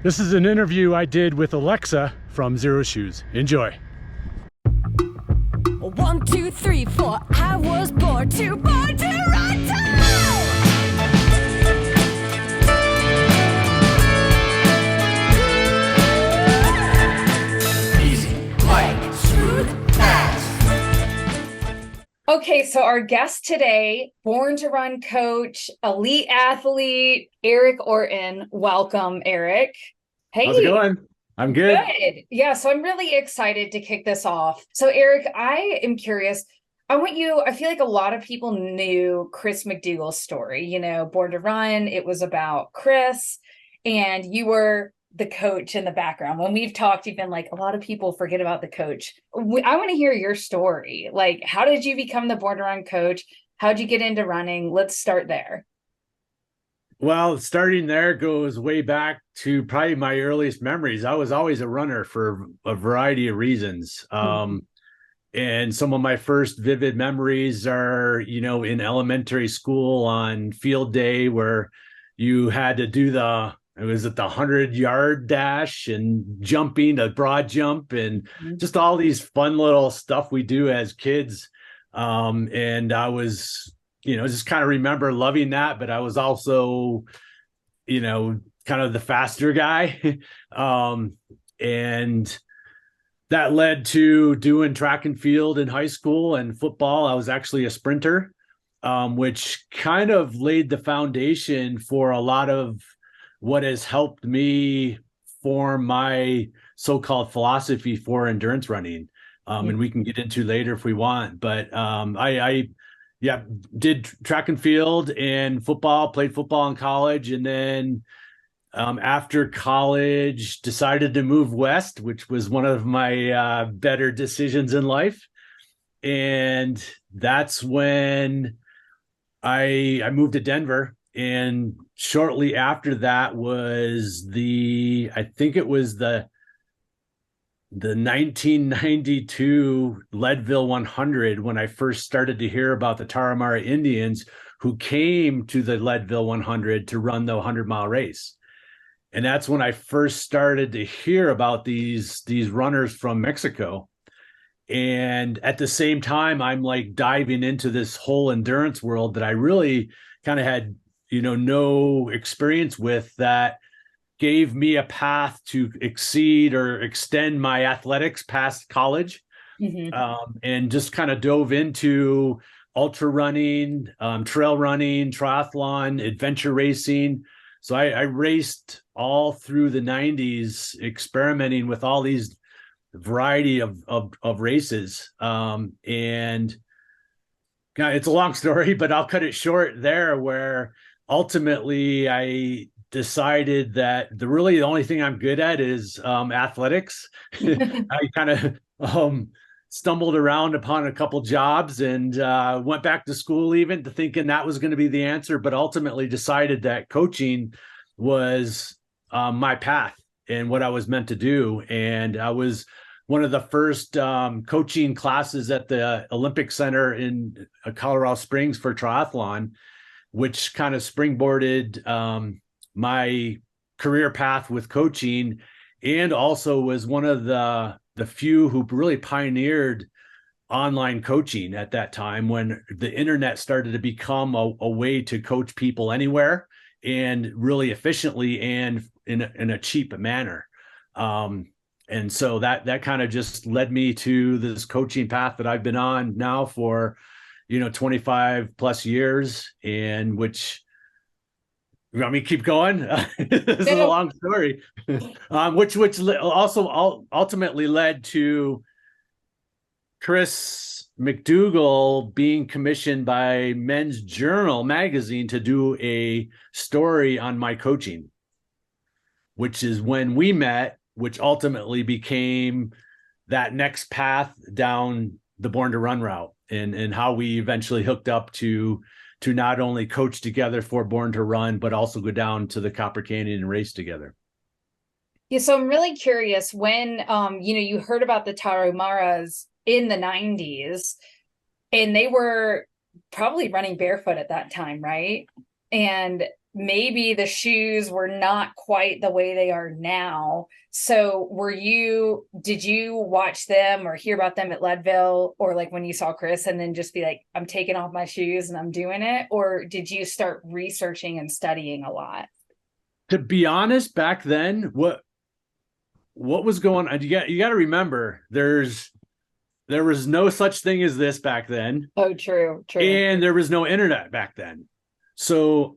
This is an interview I did with Alexa from Zero Shoes. Enjoy. 1, 2, 3, 4. I was born to run. Easy, light, smooth, fast. Okay, so our guest today, Born to Run coach, elite athlete, Eric Orton. Welcome, Eric. Hey. How's it going? I'm good. Good. Yeah, so I'm really excited to kick this off. So, Eric, I am curious. I feel like a lot of people knew Chris McDougall's story, Born to Run. It was about Chris, and you were the coach in the background. When we've talked, you've been like, a lot of people forget about the coach. I want to hear your story. Like, how did you become the Born to Run coach? How'd you get into running? Let's start there. Well, starting there goes way back to probably my earliest memories. I was always a runner for a variety of reasons. And some of my first vivid memories are, in elementary school on field day where you had to do the 100-yard dash and jumping, the broad jump, and just all these fun little stuff we do as kids. And I was, just kind of remember loving that, but I was also, kind of the faster guy. And that led to doing track and field in high school and football. I was actually a sprinter, which kind of laid the foundation for a lot of what has helped me form my so-called philosophy for endurance running. And we can get into later if we want, but I did track and field and football, played football in college. And then after college, decided to move west, which was one of my better decisions in life. And that's when I moved to Denver. And shortly after that was I think it was the 1992 Leadville 100, when I first started to hear about the Rarámuri Indians who came to the Leadville 100 to run the 100-mile race. And that's when I first started to hear about these runners from Mexico. And at the same time, I'm like diving into this whole endurance world that I really kind of had, no experience with, that gave me a path to exceed or extend my athletics past college. And just kind of dove into ultra running, trail running, triathlon, adventure racing. So I raced all through the 90s, experimenting with all these variety of races. And it's a long story, but I'll cut it short there, where ultimately I decided that the only thing I'm good at is athletics. I kind of stumbled around upon a couple jobs and went back to school even to thinking that was going to be the answer, but ultimately decided that coaching was my path and what I was meant to do. And I was one of the first coaching classes at the Olympic Center in Colorado Springs for triathlon, which kind of springboarded my career path with coaching, and also was one of the few who really pioneered online coaching at that time, when the internet started to become a way to coach people anywhere and really efficiently and in a cheap manner. And so that kind of just led me to this coaching path that I've been on now for 25 plus years, and which, you want me to keep going? This is a long story. Which also ultimately led to Chris McDougall being commissioned by Men's Journal magazine to do a story on my coaching, which is when we met, which ultimately became that next path down the Born to Run route, and how we eventually hooked up to not only coach together for Born to Run, but also go down to the Copper Canyon and race together. Yeah, so I'm really curious when you heard about the Tarahumaras in the 90s, and they were probably running barefoot at that time, right? And maybe the shoes were not quite the way they are now. So did you watch them or hear about them at Leadville, or like when you saw Chris and then just be like, I'm taking off my shoes and I'm doing it? Or did you start researching and studying a lot? To be honest, back then, what was going on? You got to remember, there was no such thing as this back then, Oh, true. and there was no internet back then. So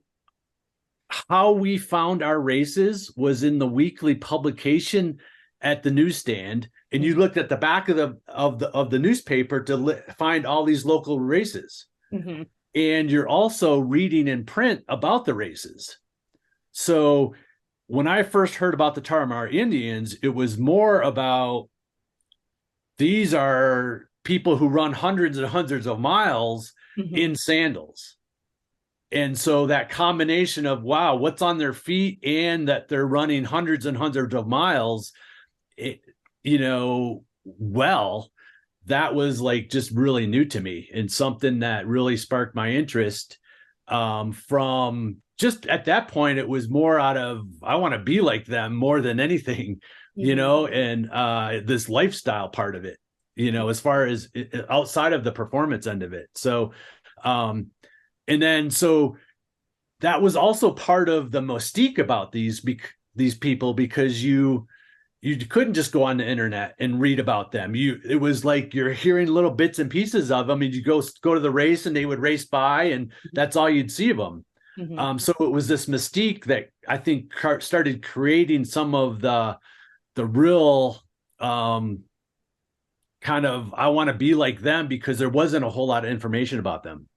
how we found our races was in the weekly publication at the newsstand, and you looked at the back of the newspaper to find all these local races. Mm-hmm. And you're also reading in print about the races. So when I first heard about the Tarahumara Indians, it was more about, these are people who run hundreds and hundreds of miles in sandals. And so that combination of, wow, what's on their feet and that they're running hundreds and hundreds of miles, that was like just really new to me, and something that really sparked my interest. From just at that point, it was more out of, I want to be like them more than anything, and this lifestyle part of it, as far as outside of the performance end of it. So, so that was also part of the mystique about these people, because you couldn't just go on the internet and read about them. It was like you're hearing little bits and pieces of them, and you go to the race and they would race by, and that's all you'd see of them. So it was this mystique that I think started creating some of the real kind of, I want to be like them, because there wasn't a whole lot of information about them.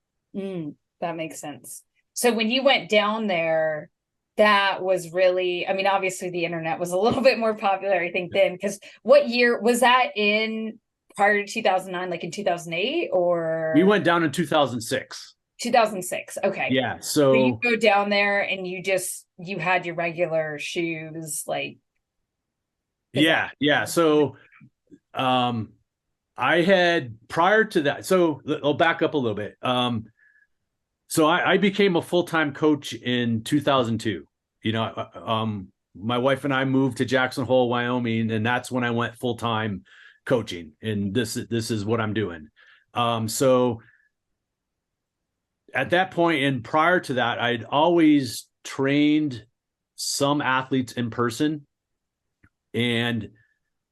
That makes sense. So when you went down there, that was really, I mean, obviously the internet was a little bit more popular, I think, then, because what year was that in, prior to 2009, like in 2008, or? We went down in 2006. 2006. Okay. Yeah. So you go down there and you had your regular shoes, like. Yeah. So, I had, prior to that, so I'll back up a little bit. So I became a full-time coach in 2002. My wife and I moved to Jackson Hole, Wyoming, and that's when I went full-time coaching. And this is what I'm doing. So at that point, and prior to that, I'd always trained some athletes in person, and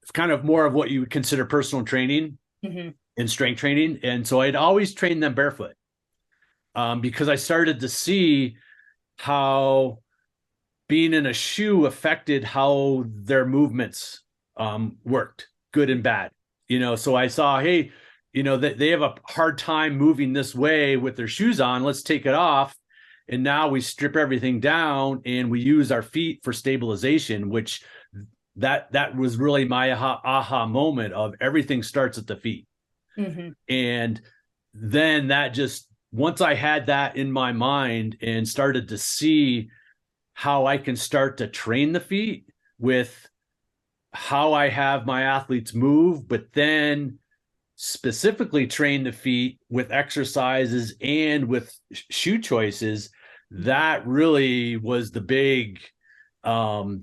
it's kind of more of what you would consider personal training and strength training. And so I'd always trained them barefoot. Because I started to see how being in a shoe affected how their movements worked, good and bad. So I saw, hey, that they have a hard time moving this way with their shoes on. Let's take it off. And now we strip everything down and we use our feet for stabilization, which that was really my aha moment of everything starts at the feet. And then that just, once I had that in my mind and started to see how I can start to train the feet with how I have my athletes move, but then specifically train the feet with exercises and with shoe choices, that really was the big, the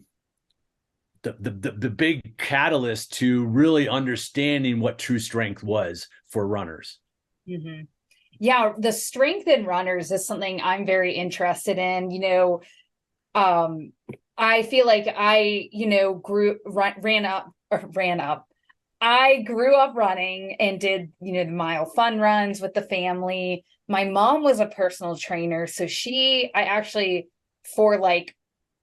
big catalyst to really understanding what true strength was for runners. Yeah, the strength in runners is something I'm very interested in. I feel like I, ran up. I grew up running and did, the mile fun runs with the family. My mom was a personal trainer. So I actually, for like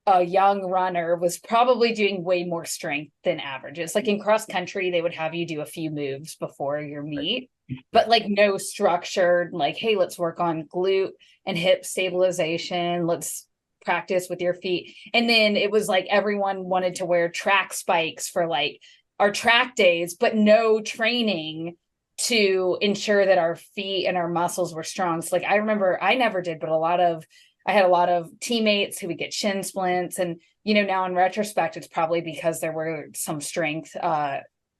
a young runner, was probably doing way more strength than averages. Like in cross country, they would have you do a few moves before your meet, but like no structured, like, hey, let's work on glute and hip stabilization. Let's practice with your feet. And then it was like everyone wanted to wear track spikes for like our track days, but no training to ensure that our feet and our muscles were strong. So like, I remember I never did, but I had a lot of teammates who would get shin splints. And, now in retrospect, it's probably because there were some strength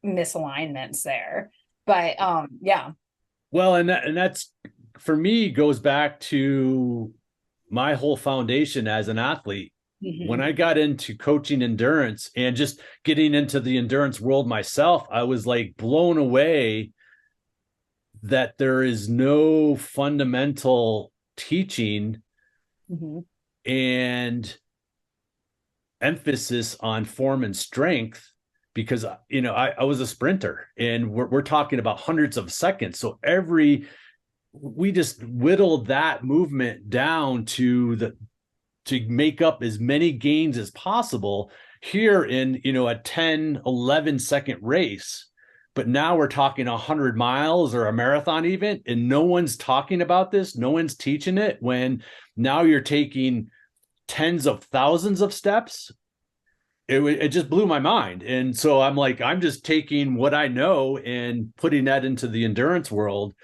misalignments there. But yeah. Well, and that's, for me, goes back to my whole foundation as an athlete. When Mhm. I got into coaching endurance and just getting into the endurance world myself, I was like blown away that there is no fundamental teaching Mhm. and emphasis on form and strength, because I was a sprinter, and we're talking about hundreds of seconds. So we just whittled that movement down to make up as many gains as possible here in a 10-11 second race. But now we're talking 100 miles or a marathon event, and no one's talking about this, no one's teaching it, when now you're taking tens of thousands of steps. It just blew my mind. And so I'm like, I'm just taking what I know and putting that into the endurance world.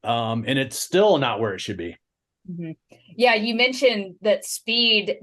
And it's still not where it should be. Mhm. Yeah, you mentioned that speed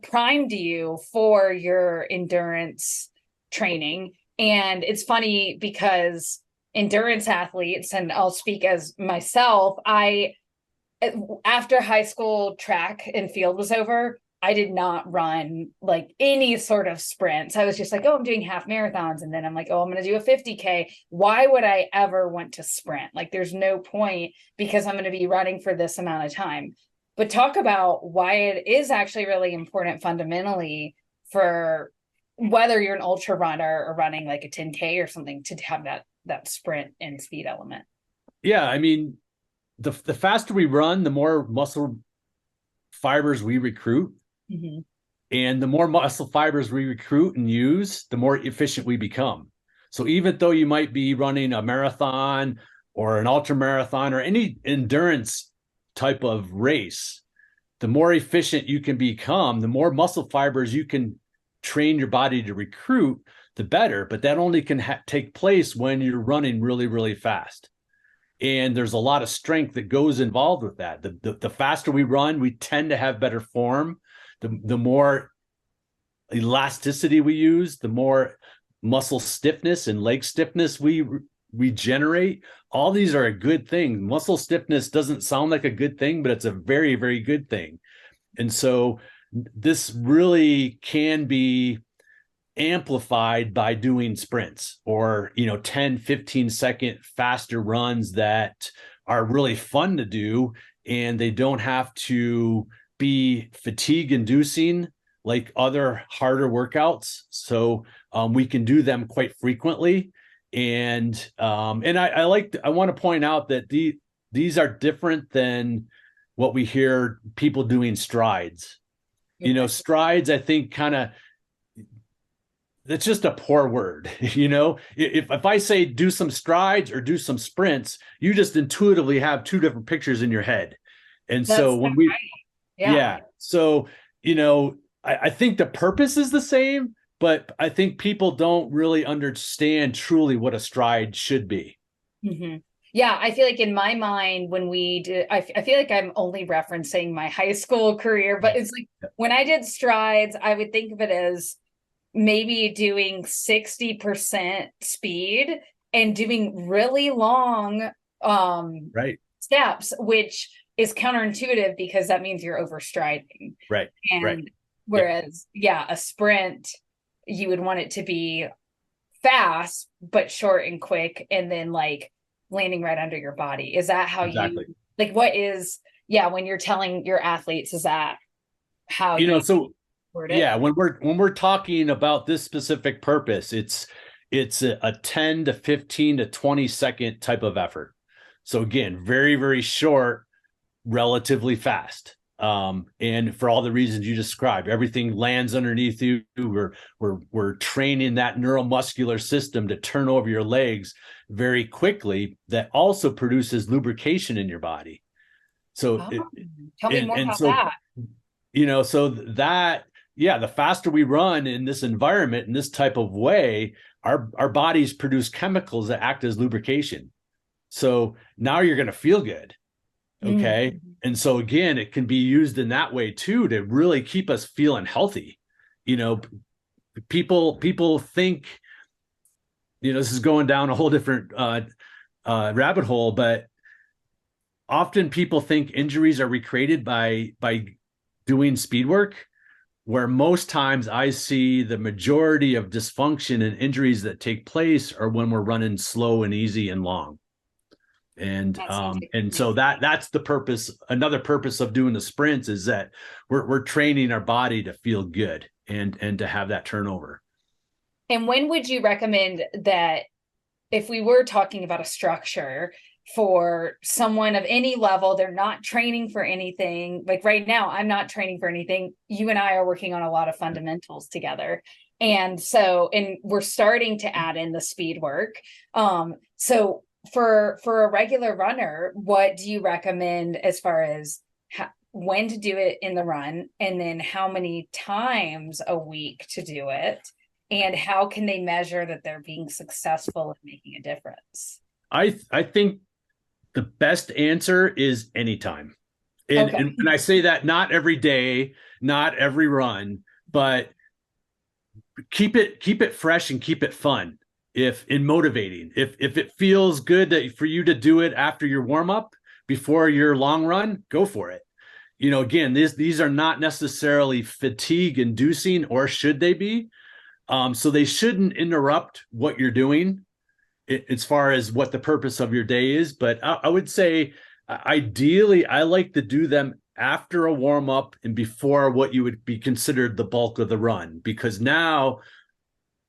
primed you for your endurance training. And it's funny because endurance athletes, and I'll speak as myself, after high school track and field was over, I did not run like any sort of sprints. I was just like, oh, I'm doing half marathons. And then I'm like, oh, I'm going to do a 50K. Why would I ever want to sprint? Like, there's no point, because I'm going to be running for this amount of time. But talk about why it is actually really important fundamentally for whether you're an ultra runner or running like a 10K or something, to have that sprint and speed element. Yeah, I mean, the faster we run, the more muscle fibers we recruit. Mm-hmm. And the more muscle fibers we recruit and use, the more efficient we become. So even though you might be running a marathon or an ultra marathon or any endurance type of race, the more efficient you can become, the more muscle fibers you can train your body to recruit, the better. But that only can take place when you're running really, really fast. And there's a lot of strength that goes involved with that. The faster we run, we tend to have better form. The more elasticity we use, the more muscle stiffness and leg stiffness we generate. All these are a good thing. Muscle stiffness doesn't sound like a good thing, but it's a very, very good thing. And so this really can be amplified by doing sprints or 10-15 second faster runs that are really fun to do, and they don't have to be fatigue inducing like other harder workouts. So we can do them quite frequently. And I want to point out that these are different than what we hear people doing strides. Strides, I think, kind of, it's just a poor word. If I say do some strides or do some sprints, you just intuitively have two different pictures in your head. And so when we, right. yeah, so, I think the purpose is the same, but I think people don't really understand truly what a stride should be. Mm-hmm. Yeah, I feel like in my mind, when we did, I feel like I'm only referencing my high school career, but it's like when I did strides, I would think of it as maybe doing 60% speed and doing really long Right. steps, which is counterintuitive because that means you're overstriding. Right. And Right. whereas, yeah, a sprint, you would want it to be fast but short and quick, and then like landing right under your body. Is that how Exactly. you like, what is, yeah, when you're telling your athletes, is that how you So word it? yeah, when we're talking about this specific purpose, it's a 10 to 15 to 20 second type of effort. So again, very, very short, relatively fast. And for all the reasons you described, everything lands underneath you. We're training that neuromuscular system to turn over your legs very quickly. That also produces lubrication in your body. So, Tell me more about so that. so that, yeah, the faster we run in this environment in this type of way, our bodies produce chemicals that act as lubrication. So now you're going to feel good. Okay. Mm-hmm. And so again, it can be used in that way too, to really keep us feeling healthy. People think, this is going down a whole different rabbit hole, but often people think injuries are recreated by doing speed work, where most times I see the majority of dysfunction and injuries that take place are when we're running slow and easy and long. And so that's the purpose. Another purpose of doing the sprints is that we're training our body to feel good and to have that turnover. And when would you recommend that, if we were talking about a structure for someone of any level, they're not training for anything, like right now, I'm not training for anything. You and I are working on a lot of fundamentals together. And we're starting to add in the speed work. So for a regular runner, what do you recommend as far as when to do it in the run, and then how many times a week to do it? And how can they measure that they're being successful in making a difference? I think the best answer is anytime. And I say that not every day, not every run, but keep it fresh and keep it fun. If motivating, if it feels good for you to do it after your warm up before your long run, go for it. Again, these are not necessarily fatigue inducing, or should they be? So they shouldn't interrupt what you're doing as far as what the purpose of your day is. But I would say, ideally, I like to do them after a warm up and before what you would be considered the bulk of the run, because now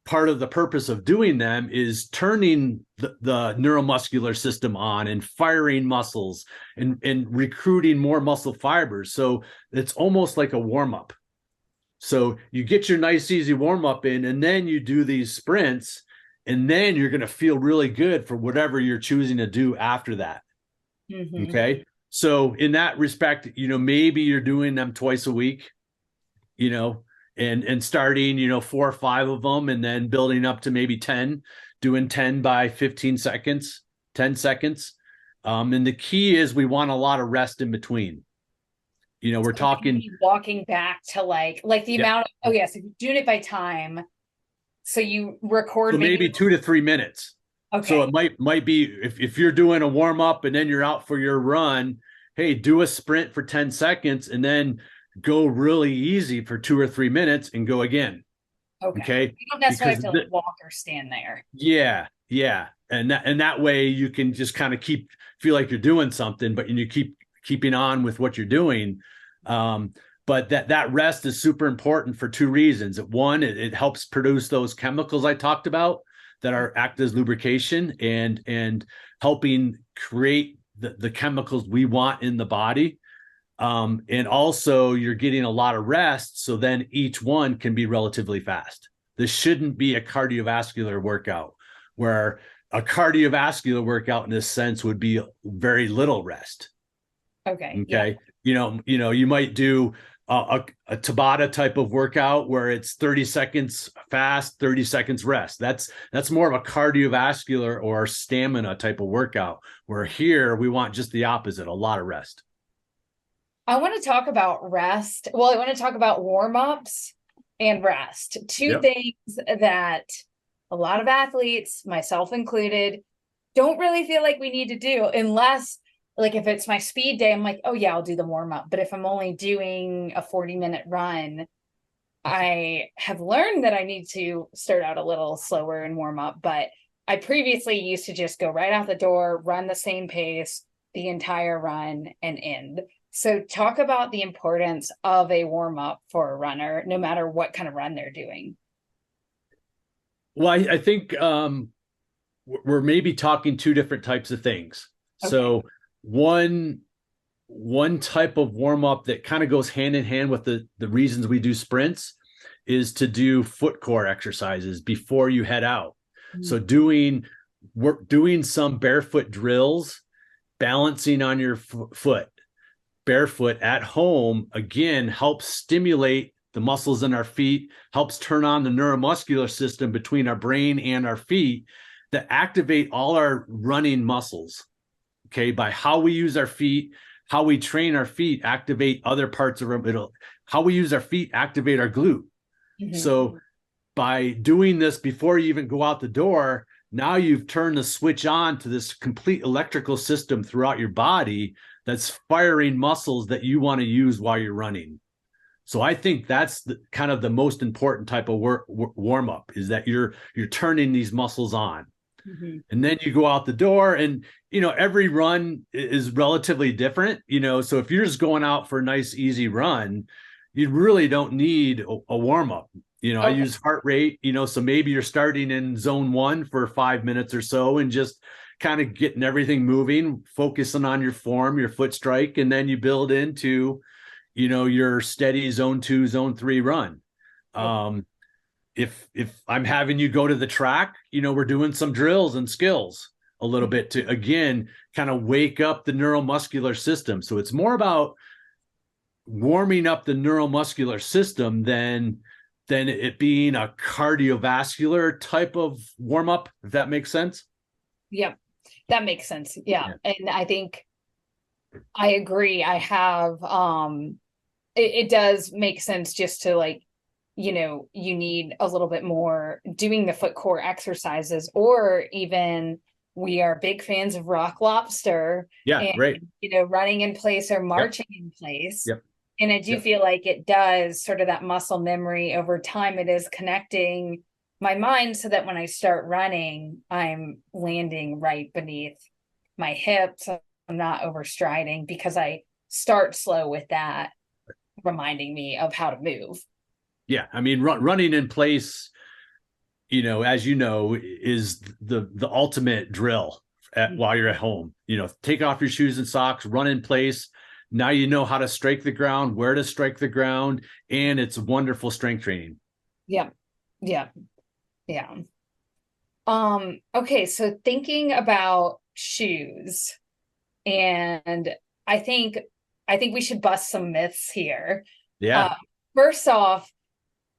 part of the purpose of doing them is turning the neuromuscular system on and firing muscles and recruiting more muscle fibers. So it's almost like a warm up. So you get your nice, easy warm up in, and then you do these sprints, and then you're going to feel really good for whatever you're choosing to do after that. Mm-hmm. Okay. So in that respect, maybe you're doing them twice a week, and starting, 4 or 5 of them, and then building up to maybe 10, doing 10 by 15 seconds, 10 seconds. And the key is we want a lot of rest in between. We're talking walking back to like the amount of, so you're doing it by time. So you record maybe 2 to 3 minutes. Okay. So it might be if you're doing a warm up and then you're out for your run, hey, do a sprint for 10 seconds and then go really easy for 2 or 3 minutes and go again. Okay. You don't necessarily have to walk or stand there. Yeah. And that way you can just kind of feel like you're doing something, but you keep keeping on with what you're doing. But that rest is super important for 2 reasons. One, it helps produce those chemicals I talked about that act as lubrication and helping create the chemicals we want in the body. And also you're getting a lot of rest. So then each one can be relatively fast. This shouldn't be a cardiovascular workout, where a cardiovascular workout in this sense would be very little rest. Okay. Yeah. You might do a Tabata type of workout where it's 30 seconds fast, 30 seconds rest. That's more of a cardiovascular or stamina type of workout, where here we want just the opposite, a lot of rest. I want to talk about rest. Well, I want to talk about warm-ups and rest. 2 things that a lot of athletes, myself included, don't really feel like we need to do unless, like, if it's my speed day, I'm like, oh yeah, I'll do the warm up. But if I'm only doing a 40-minute run, I have learned that I need to start out a little slower and warm up. But I previously used to just go right out the door, run the same pace the entire run and end. So talk about the importance of a warm up for a runner, no matter what kind of run they're doing. Well, I think we're maybe talking 2 different types of things. Okay. So one type of warm up that kind of goes hand in hand with the reasons we do sprints is to do foot core exercises before you head out. Mm-hmm. So doing some barefoot drills, balancing on your foot barefoot at home, again, helps stimulate the muscles in our feet, helps turn on the neuromuscular system between our brain and our feet that activate all our running muscles. Okay, by how we use our feet, how we train our feet, activate other parts of our middle. How we use our feet, activate our glute. Mm-hmm. So by doing this before you even go out the door, now you've turned the switch on to this complete electrical system throughout your body that's firing muscles that you want to use while you're running. So I think that's kind of the most important type of warm up, is that you're turning these muscles on. Mm-hmm. And then you go out the door, and every run is relatively different. So if you're just going out for a nice easy run, you really don't need a warm up. Okay. I use heart rate. So maybe you're starting in zone 1 for 5 minutes or so, and just kind of getting everything moving, focusing on your form, your foot strike, and then you build into your steady zone 2, zone 3 run. If I'm having you go to the track, we're doing some drills and skills a little bit to, again, kind of wake up the neuromuscular system. So it's more about warming up the neuromuscular system than it being a cardiovascular type of warm up, if that makes sense. Yep, that makes sense. Yeah. And I think I agree. I have it does make sense, just to you need a little bit more doing the foot core exercises, or even we are big fans of rock lobster. Yeah, and, right. Running in place or marching in place. Yep. And I do feel like it does sort of that muscle memory over time. It is connecting my mind so that when I start running, I'm landing right beneath my hips. I'm not overstriding, because I start slow with that, reminding me of how to move. Yeah. I mean, running in place, as is the ultimate drill while you're at home. Take off your shoes and socks, run in place. Now you know how to strike the ground, where to strike the ground, and it's wonderful strength training. Yeah. Okay, so thinking about shoes, and I think we should bust some myths here. Yeah. First off,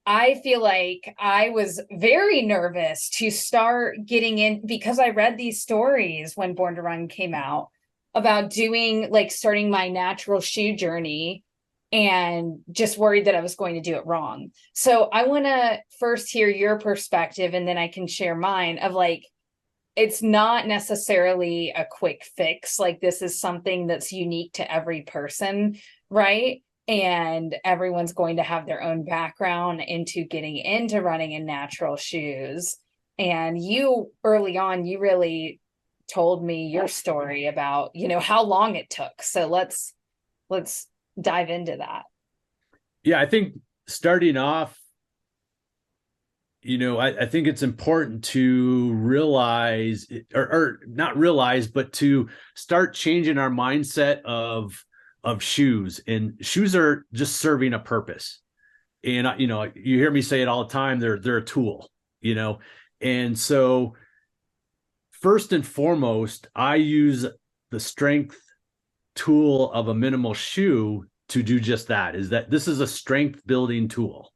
I feel like I was very nervous to start getting in, because I read these stories when Born to Run came out about starting my natural shoe journey, and just worried that I was going to do it wrong. So I want to first hear your perspective, and then I can share mine of it's not necessarily a quick fix. This is something that's unique to every person, right? And everyone's going to have their own background into getting into running in natural shoes. And you, early on, you really told me your story about, how long it took. So let's dive into that. Yeah, I think starting off, I think it's important to realize, or not realize, but to start changing our mindset of shoes. And shoes are just serving a purpose. And you hear me say it all the time, they're a tool, and so first and foremost, I use the strength tool of a minimal shoe to do just that. Is that this is a strength building tool.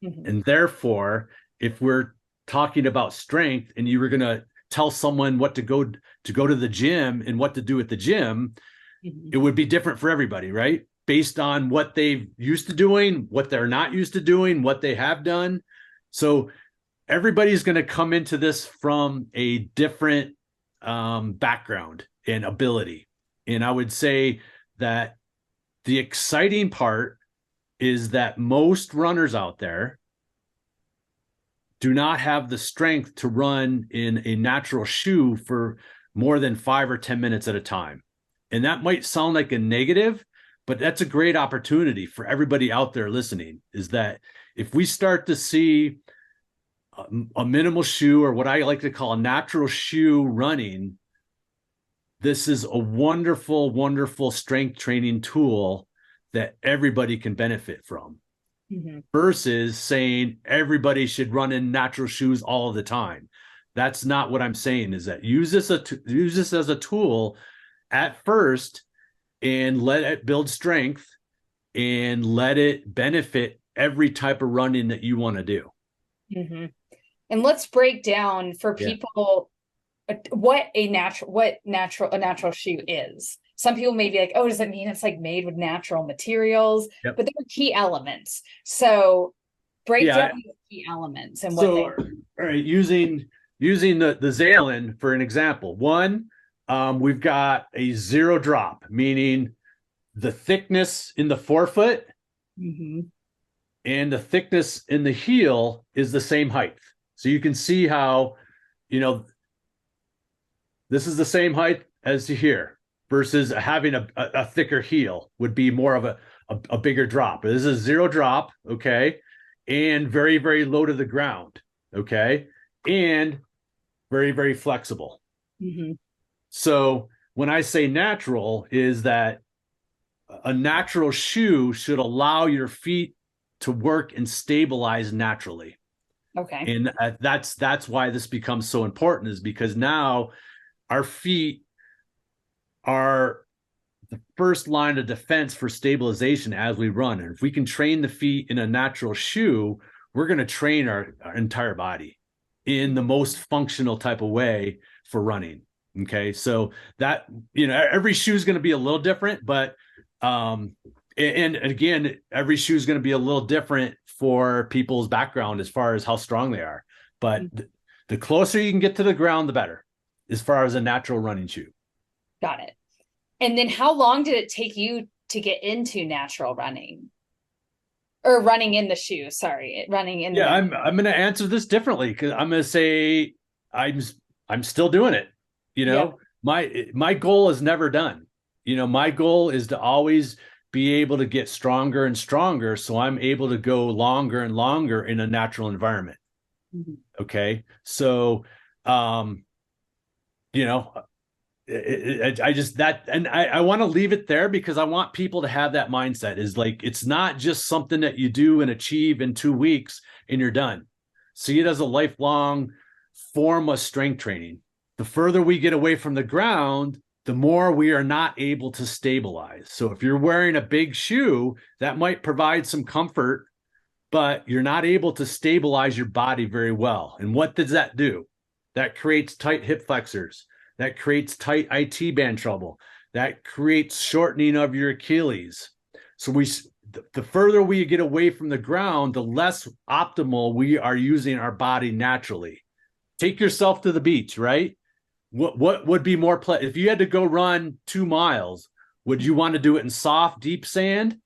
Mm-hmm. And therefore, if we're talking about strength, and you were going to tell someone what to go to the gym and what to do at the gym, mm-hmm. it would be different for everybody, right? Based on what they've used to doing, what they're not used to doing, what they have done. So everybody's going to come into this from a different background and ability. And I would say that the exciting part is that most runners out there do not have the strength to run in a natural shoe for more than 5 or 10 minutes at a time. And that might sound like a negative, but that's a great opportunity for everybody out there listening, is that if we start to see a minimal shoe, or what I like to call a natural shoe running, this is a wonderful, wonderful strength training tool that everybody can benefit from. Mm-hmm. Versus saying everybody should run in natural shoes all the time. That's not what I'm saying. Is that use this as a tool at first, and let it build strength, and let it benefit every type of running that you want to do. Mm-hmm. And let's break down for people what a natural shoe is. Some people may be like, oh, does it mean it's made with natural materials? Yep. But there are key elements. So break down the key elements and what they are. All right, using the Zalen for an example. One, We've got a zero drop, meaning the thickness in the forefoot and the thickness in the heel is the same height. So you can see how, this is the same height as to here versus having a thicker heel would be more of a bigger drop. This is zero drop, okay, and very, very low to the ground, okay, and very, very flexible. So when I say natural, is that a natural shoe should allow your feet to work and stabilize naturally. Okay. And that's why this becomes so important, is because now our feet are the first line of defense for stabilization as we run. And if we can train the feet in a natural shoe, we're going to train our entire body in the most functional type of way for running. Okay. So that, every shoe is going to be a little different, but, and again, every shoe is going to be a little different for people's background as far as how strong they are. But the closer you can get to the ground, the better, as far as a natural running shoe. Got it. And then how long did it take you to get into natural running? Or running in the shoe, sorry, running in. Yeah, I'm going to answer this differently, because I'm going to say I'm still doing it. My goal is never done. My goal is to always be able to get stronger and stronger, so I'm able to go longer and longer in a natural environment. Okay, so I want to leave it there, because I want people to have that mindset, is like, it's not just something that you do and achieve in 2 weeks and you're done. See it as a lifelong form of strength training. The further we get away from the ground, the more we are not able to stabilize. So if you're wearing a big shoe, that might provide some comfort, but you're not able to stabilize your body very well. And what does that do? That creates tight hip flexors. That creates tight IT band trouble. That creates shortening of your Achilles. So the further we get away from the ground, the less optimal we are using our body naturally. Take yourself to the beach, right? What would be more if you had to go run 2 miles, would you want to do it in soft, deep sand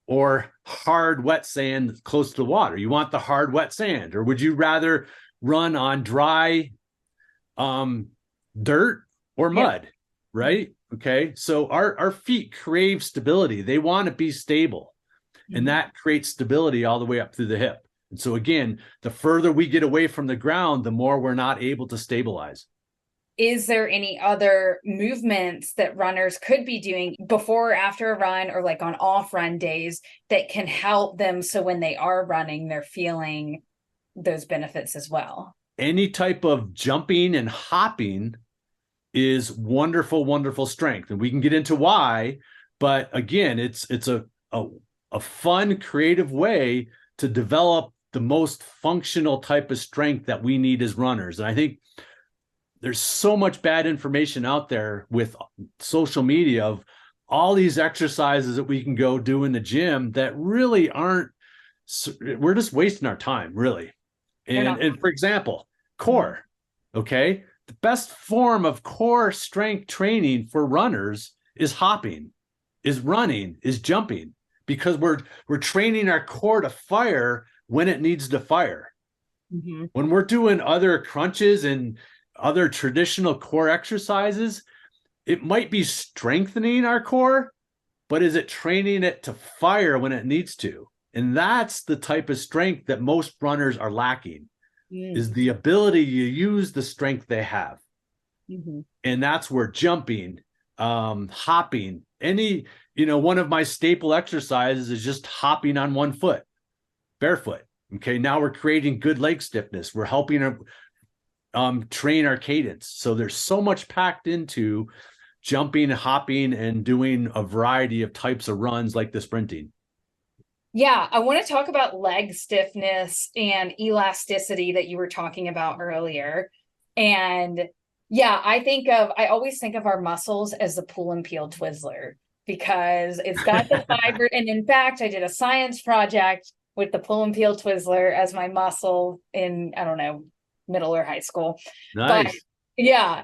or hard, wet sand close to the water? You want the hard, wet sand, or would you rather run on dry dirt or mud? Right? Okay. So our feet crave stability. They want to be stable, and that creates stability all the way up through the hip. And so again, the further we get away from the ground, the more we're not able to stabilize. Is there any other movements that runners could be doing before or after a run, or like on off run days, that can help them, so when they are running, they're feeling those benefits as well? Any type of jumping and hopping is wonderful, wonderful strength. And we can get into why, but again, it's a fun, creative way to develop the most functional type of strength that we need as runners. And I think there's so much bad information out there with social media of all these exercises that we can go do in the gym that really aren't, we're just wasting our time, really. And for example, core, okay? The best form of core strength training for runners is hopping, is running, is jumping, because we're training our core to fire when it needs to fire. When we're doing other crunches and other traditional core exercises, it might be strengthening our core, but is it training it to fire when it needs to? And that's the type of strength that most runners are lacking, is the ability to use the strength they have. And that's where jumping, hopping, one of my staple exercises is just hopping on one foot, barefoot. Okay, now we're creating good leg stiffness. We're helping train our cadence. So there's so much packed into jumping, hopping, and doing a variety of types of runs like the sprinting. Yeah, I want to talk about leg stiffness and elasticity that you were talking about earlier. And yeah, I always think of our muscles as the pull and peel Twizzler, because it's got the fiber. And in fact, I did a science project with the pull and peel Twizzler as my muscle in, I don't know, middle or high school. Nice. But yeah,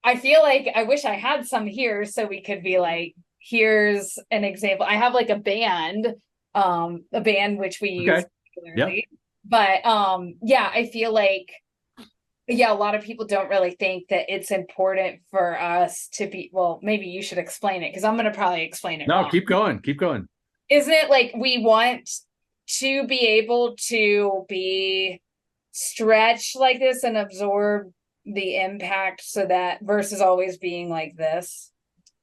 I feel like I wish I had some here so we could be like, here's an example. I have like a band which we use Okay. Yep. regularly. But yeah, I feel like yeah, a lot of people don't really think that it's important for us to be, well, maybe you should explain it because I'm going to probably explain it No, wrong. keep going. Keep going. Isn't it like we want to be able to be stretched like this and absorb the impact so that versus always being like this?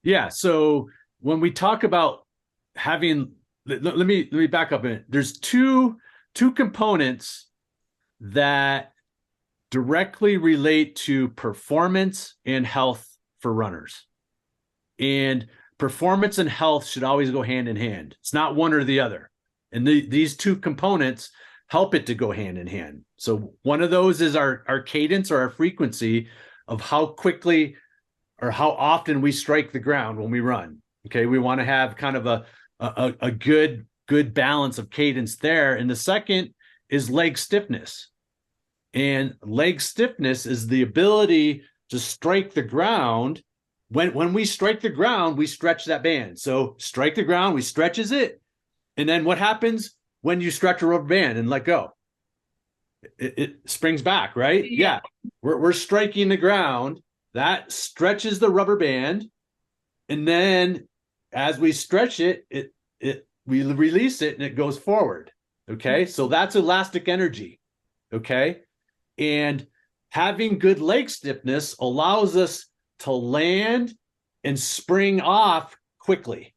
Yeah. So when we talk about having, let me back up a minute. There's two components that directly relate to performance and health for runners. And performance and health should always go hand in hand. It's not one or the other. And these two components help it to go hand in hand. So one of those is our cadence or our frequency of how quickly or how often we strike the ground when we run. Okay, we want to have kind of a good balance of cadence there. And the second is leg stiffness. And leg stiffness is the ability to strike the ground. When we strike the ground, we stretch that band. So strike the ground, we stretches it. And then what happens when you stretch a rubber band and let go? It springs back, right? Yeah. We're striking the ground. That stretches the rubber band. And then as we stretch it, we release it and it goes forward. Okay. So that's elastic energy. Okay. And having good leg stiffness allows us to land and spring off quickly.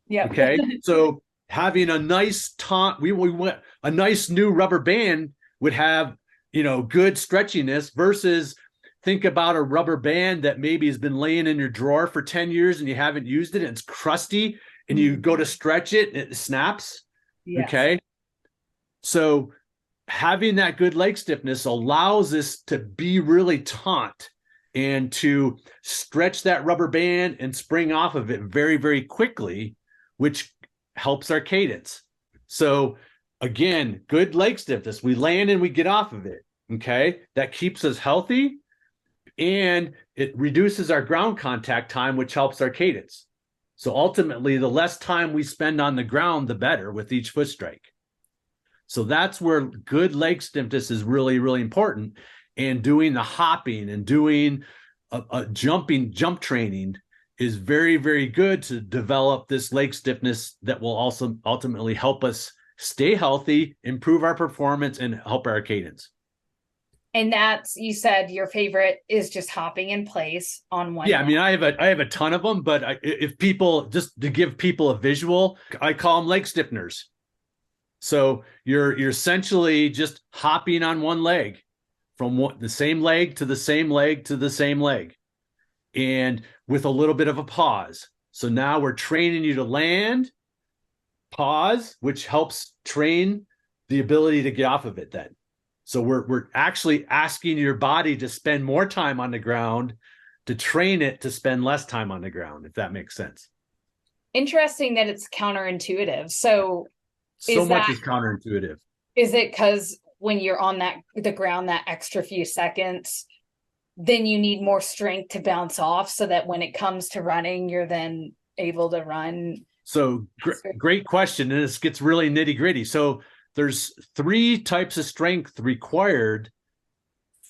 Yeah. Okay. So having a nice we want a nice new rubber band would have, good stretchiness versus think about a rubber band that maybe has been laying in your drawer for 10 years and you haven't used it and it's crusty and you go to stretch it and it snaps. Yes. Okay. So having that good leg stiffness allows us to be really taut and to stretch that rubber band and spring off of it very, very quickly, which helps our cadence. So again, good leg stiffness. We land and we get off of it. Okay. That keeps us healthy and it reduces our ground contact time, which helps our cadence. So ultimately, the less time we spend on the ground, the better with each foot strike. So that's where good leg stiffness is really, really important. And doing the hopping and doing a jump training is very, very good to develop this leg stiffness that will also ultimately help us stay healthy, improve our performance, and help our cadence. And that's, you said your favorite is just hopping in place on one. Yeah, I mean, I have a ton of them, but if people, just to give people a visual, I call them leg stiffeners. So you're essentially just hopping on one leg from the same leg to the same leg to the same leg, and with a little bit of a pause. So now we're training you to land, pause, which helps train the ability to get off of it then. So we're actually asking your body to spend more time on the ground to train it to spend less time on the ground, if that makes sense. Interesting that it's counterintuitive. So much is counterintuitive. Is it because when you're on the ground that extra few seconds, then you need more strength to bounce off so that when it comes to running, you're then able to run? So great question. And this gets really nitty gritty. So there's 3 types of strength required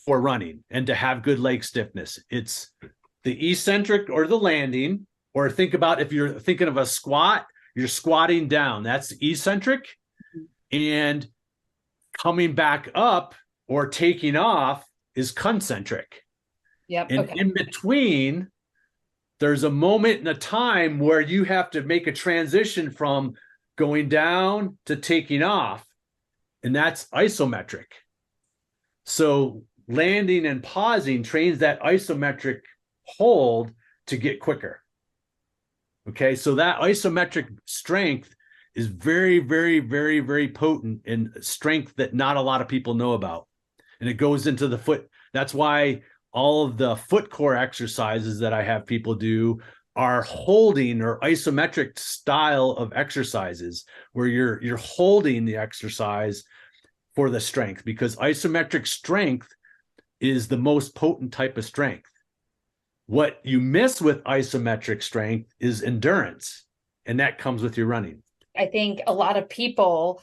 for running and to have good leg stiffness. It's the eccentric or the landing, or think about if you're thinking of a squat, you're squatting down. That's eccentric. And coming back up or taking off is concentric. Yep. And in between, there's a moment in a time where you have to make a transition from going down to taking off, and that's isometric. So landing and pausing trains that isometric hold to get quicker. Okay, so that isometric strength is very, very, very, very potent in strength that not a lot of people know about. And it goes into the foot. That's why all of the foot core exercises that I have people do are holding or isometric style of exercises where you're holding the exercise for the strength, because isometric strength is the most potent type of strength. What you miss with isometric strength is endurance, and that comes with your running. I think a lot of people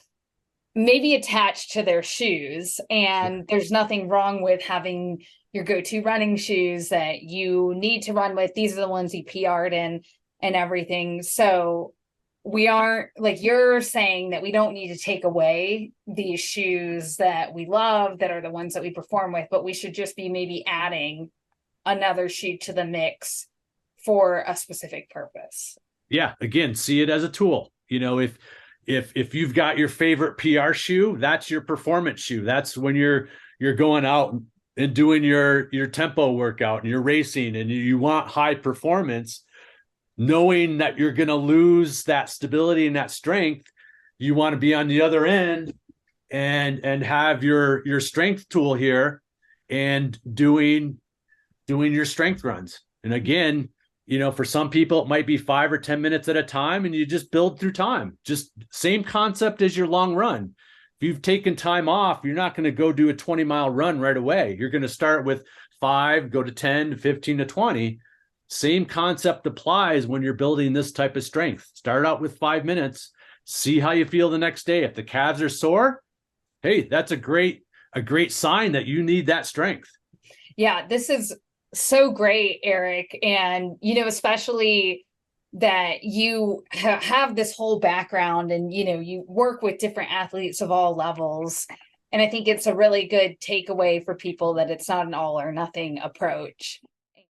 may be attached to their shoes, and there's nothing wrong with having your go-to running shoes that you need to run with. These are the ones you PR'd in and everything. So we aren't, like you're saying, that we don't need to take away these shoes that we love, that are the ones that we perform with, but we should just be maybe adding another shoe to the mix for a specific purpose. Yeah, again, see it as a tool. You know, if you've got your favorite PR shoe, that's your performance shoe. That's when you're going out and doing your tempo workout and you're racing and you want high performance, knowing that you're going to lose that stability and that strength. You want to be on the other end and have your strength tool here and doing your strength runs. And again, you know, for some people, it might be 5 or 10 minutes at a time, and you just build through time. Just same concept as your long run. If you've taken time off, you're not going to go do a 20-mile run right away. You're going to start with 5, go to 10, to 15 to 20. Same concept applies when you're building this type of strength. Start out with 5 minutes, see how you feel the next day. If the calves are sore, hey, that's a great sign that you need that strength. Yeah, this is so great, Eric. And, you know, especially that you have this whole background and, you know, you work with different athletes of all levels. And I think it's a really good takeaway for people that it's not an all or nothing approach.